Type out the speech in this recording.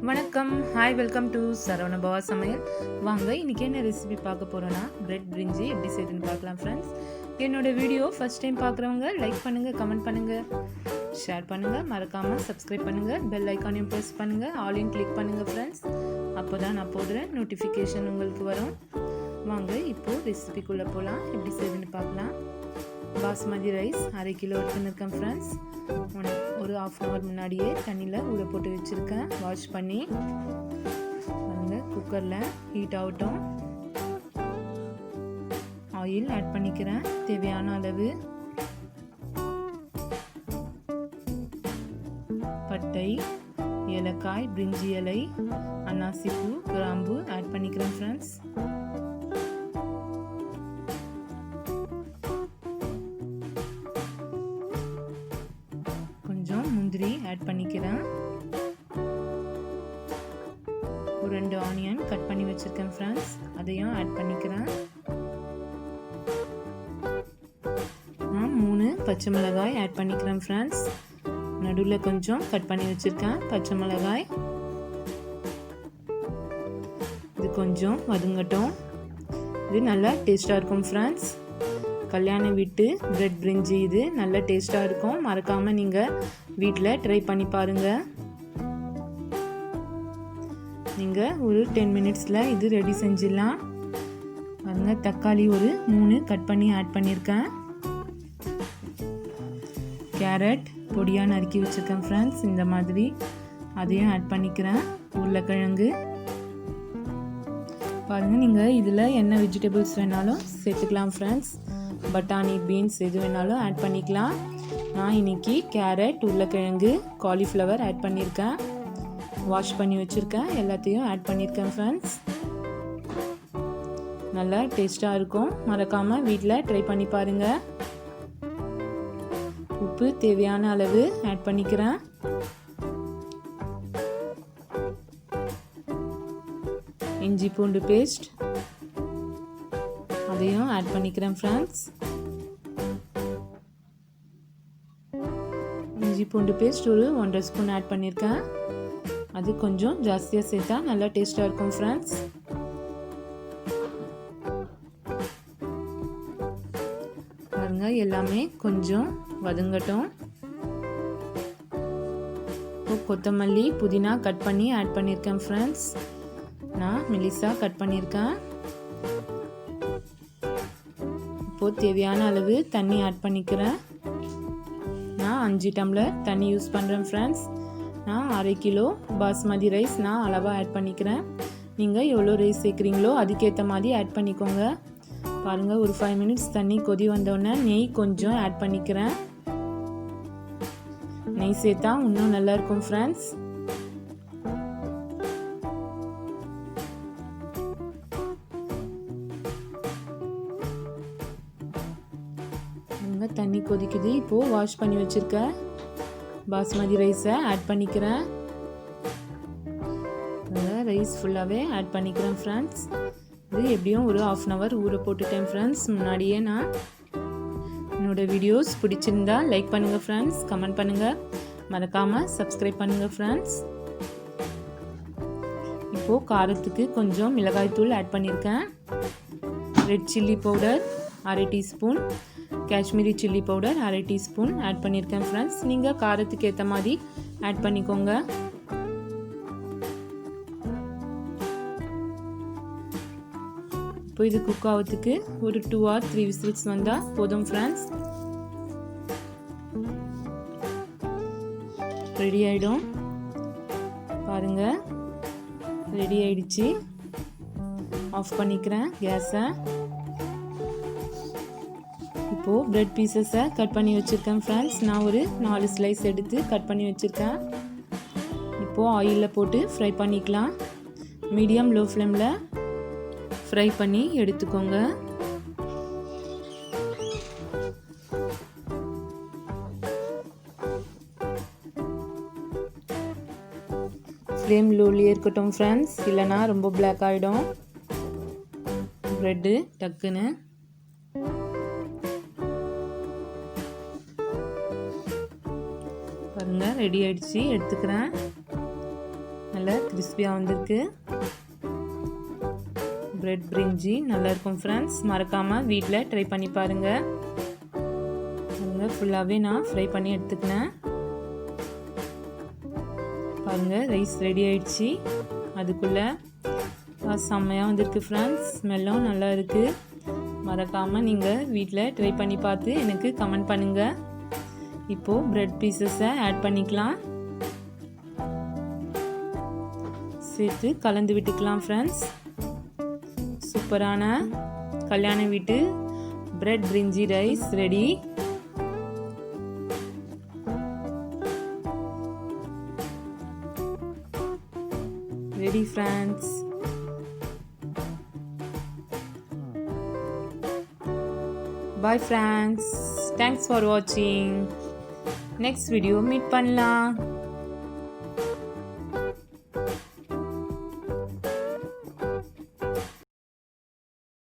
வணக்கம், hi, welcome to Saravanabhava சமையல். வாங்க இன்றைக்கி என்ன ரெசிபி பார்க்க போகிறோன்னா பிரெட் பிரிஞ்சி எப்படி செய்யுதுன்னு பார்க்கலாம் ஃப்ரெண்ட்ஸ். என்னோடய வீடியோ ஃபஸ்ட் டைம் பார்க்குறவங்க லைக் பண்ணுங்கள், கமெண்ட் பண்ணுங்கள், ஷேர் பண்ணுங்கள், மறக்காமல் சப்ஸ்கிரைப் பண்ணுங்கள், பெல் ஐக்கானையும் ப்ரெஸ் பண்ணுங்கள், ஆலையும் கிளிக் பண்ணுங்கள் ஃப்ரெண்ட்ஸ். அப்போ தான் நான் போடுற நோட்டிஃபிகேஷன் உங்களுக்கு வரும். வாங்க இப்போது ரெசிபிக்குள்ளே போகலாம். எப்படி செய்யுதுன்னு பார்க்கலாம். பாஸ்மதி ரைஸ் 1/2 கிலோ எடுத்துன்னு இருக்கேன் ஃப்ரெண்ட்ஸ். ஒரு 1/2 hour முன்னாடியே தண்ணியில் ஊற போட்டு வச்சுருக்கேன். வாஷ் பண்ணி குக்கரில் ஹீட் ஆகட்டும். ஆயில் ஆட் பண்ணிக்கிறேன் தேவையான அளவு. பட்டை, ஏலக்காய், பிரிஞ்சி இலை, அன்னாசிப்பூ, கிராம்பு ஆட் பண்ணிக்கிறேன் ஃப்ரெண்ட்ஸ். முந்திரி ஆட் பண்ணிக்கிறேன். ஒரு 2 ஆனியன் கட் பண்ணி வச்சிருக்கேன் ஃப்ரெண்ட்ஸ், அதையும் ஆட் பண்ணிக்கிறேன். நான் 3 பச்சை மிளகாய் ஆட் பண்ணிக்கிறேன் ஃப்ரெண்ட்ஸ். நடுவில் கொஞ்சம் கட் பண்ணி வச்சிருக்கேன் பச்சை மிளகாய். இது கொஞ்சம் வதங்கட்டும். இது நல்லா டேஸ்டாக இருக்கும் ஃப்ரெண்ட்ஸ். கல்யாண வீட்டு பிரெட் பிரிஞ்சி இது நல்ல டேஸ்ட்டாக இருக்கும். மறக்காமல் நீங்கள் வீட்டில் ட்ரை பண்ணி பாருங்கள். நீங்கள் ஒரு 10 minutesல இது ரெடி செஞ்சிடலாம். பாருங்க, தக்காளி ஒரு 3 கட் பண்ணி ஆட் பண்ணியிருக்கேன். கேரட் பொடியாக நறுக்கி வச்சுருக்கேன் ஃப்ரெண்ட்ஸ், இந்த மாதிரி அதையும் ஆட் பண்ணிக்கிறேன். உருளைக்கிழங்கு பாருங்கள், நீங்கள் இதில் என்ன வெஜிடபிள்ஸ் வேணாலும் சேர்த்துக்கலாம் ஃப்ரெண்ட்ஸ். பட்டாணி, பீன்ஸ் எது வேணாலும் ஆட் பண்ணிக்கலாம். நான் இன்றைக்கி கேரட், உருளைக்கிழங்கு, காலிஃப்ளவர் ஆட் பண்ணியிருக்கேன். வாஷ் பண்ணி வச்சுருக்கேன். எல்லாத்தையும் ஆட் பண்ணியிருக்கேன் ஃப்ரெண்ட்ஸ். நல்லா டேஸ்ட்டாக இருக்கும். மறக்காமல் வீட்டில் ட்ரை பண்ணி பாருங்கள். உப்பு தேவையான அளவு ஆட் பண்ணிக்கிறேன். இஞ்சி பூண்டு பேஸ்ட் அதையும் ஆட் பண்ணிக்கிறேன் ஃப்ரெண்ட்ஸ். இஞ்சி பூண்டு பேஸ்ட் ஒரு 1.5 ஸ்பூன் ஆட் பண்ணியிருக்கேன். அது கொஞ்சம் ஜாஸ்தியாக சேர்த்தா நல்லா டேஸ்ட்டாக இருக்கும் ஃப்ரெண்ட்ஸ். பாருங்க, எல்லாமே கொஞ்சம் வதங்கட்டும். கொத்தமல்லி, புதினா கட் பண்ணி ஆட் பண்ணியிருக்கேன் ஃப்ரெண்ட்ஸ். நான் மெலிசா கட் பண்ணியிருக்கேன். இப்போது தேவையான அளவு தண்ணி ஆட் பண்ணிக்கிறேன். நான் 5 டம்ளர் தண்ணி யூஸ் பண்ணுறேன் ஃப்ரெண்ட்ஸ். நான் 1/2 கிலோ பாஸ்மதி ரைஸ் நான் அளவாக ஆட் பண்ணிக்கிறேன். நீங்கள் எவ்வளோ ரைஸ் சேர்க்குறீங்களோ அதுக்கேற்ற மாதிரி ஆட் பண்ணிக்கோங்க. பாருங்கள், ஒரு 5 minutes தண்ணி கொதி வந்தோடனே நெய் கொஞ்சம் ஆட் பண்ணிக்கிறேன். நெய் சேர்த்தா இன்னும் நல்லாயிருக்கும் ஃப்ரெண்ட்ஸ். தண்ணி கொதிக்குது. இப்போது வாஷ் பண்ணி வச்சுருக்க பாஸ்மதி ரைஸை ஆட் பண்ணிக்கிறேன். ரைஸ் ஃபுல்லாகவே ஆட் பண்ணிக்கிறேன் ஃப்ரெண்ட்ஸ். இது எப்படியும் ஒரு 1/2 hour ஊற போட்டுட்டேன் ஃப்ரெண்ட்ஸ். முன்னாடியே நான் என்னோடய வீடியோஸ் பிடிச்சிருந்தா லைக் பண்ணுங்கள் ஃப்ரெண்ட்ஸ், கமெண்ட் பண்ணுங்கள், மறக்காமல் சப்ஸ்கிரைப் பண்ணுங்கள் ஃப்ரெண்ட்ஸ். இப்போது காரத்துக்கு கொஞ்சம் மிளகாய்த்தூள் ஆட் பண்ணியிருக்கேன். Red chilli powder 1/2 teaspoon, Kashmiri chilli powder 1/2 teaspoon add பண்ணியிருக்கேன் ஃப்ரெண்ட்ஸ். நீங்கள் காரத்துக்கு ஏற்ற மாதிரி ஆட் பண்ணிக்கோங்க. இப்போ இது குக் ஆகிறதுக்கு ஒரு 2 or 3 whistles வந்தால் போதும் ஃப்ரெண்ட்ஸ். ரெடி ஆகிடும். பாருங்கள், ரெடி ஆகிடுச்சு. ஆஃப் பண்ணிக்கிறேன் கேஸை. இப்போது பிரெட் பீசஸை கட் பண்ணி வச்சுருக்கேன் ஃப்ரெண்ட்ஸ். நான் ஒரு 4 ஸ்லைஸ் எடுத்து கட் பண்ணி வச்சுருக்கேன். இப்போது ஆயிலில் போட்டு ஃப்ரை பண்ணிக்கலாம். மீடியம் லோ ஃப்ளேமில் ஃப்ரை பண்ணி எடுத்துக்கோங்க. ஃப்ளேம் லோலியே இருக்கட்டும் ஃப்ரெண்ட்ஸ், இல்லைனா ரொம்ப பிளாக் ஆகிடும் ப்ரெட்டு டக்குன்னு. பாருங்கள், ரெடி ஆகிடுச்சு. எடுத்துக்கிறேன். நல்லா கிறிஸ்பியாக வந்திருக்கு. பிரெட் பிரிஞ்சி நல்லா இருக்கும் ஃப்ரெண்ட்ஸ். மறக்காமல் வீட்டில் ட்ரை பண்ணி பாருங்கள். பாருங்கள், ஃபுல்லாகவே நான் ஃப்ரை பண்ணி எடுத்துக்கினேன். பாருங்கள், ரைஸ் ரெடி ஆயிடுச்சு. அதுக்குள்ளே செம்மையாக வந்திருக்கு ஃப்ரெண்ட்ஸ். ஸ்மெல்லும் நல்லா இருக்குது. மறக்காமல் நீங்கள் வீட்டில் ட்ரை பண்ணி பார்த்து எனக்கு கமெண்ட் பண்ணுங்கள். இப்போது பிரெட் பீசஸை ஆட் பண்ணிக்கலாம். சேர்த்து கலந்து விட்டுக்கலாம் ஃப்ரெண்ட்ஸ். சூப்பரான கல்யாண வீட்டு பிரெட் பிரிஞ்சி rice ready. Ready friends. Bye friends. Thanks for watching. Next video meet பண்ணலாம்.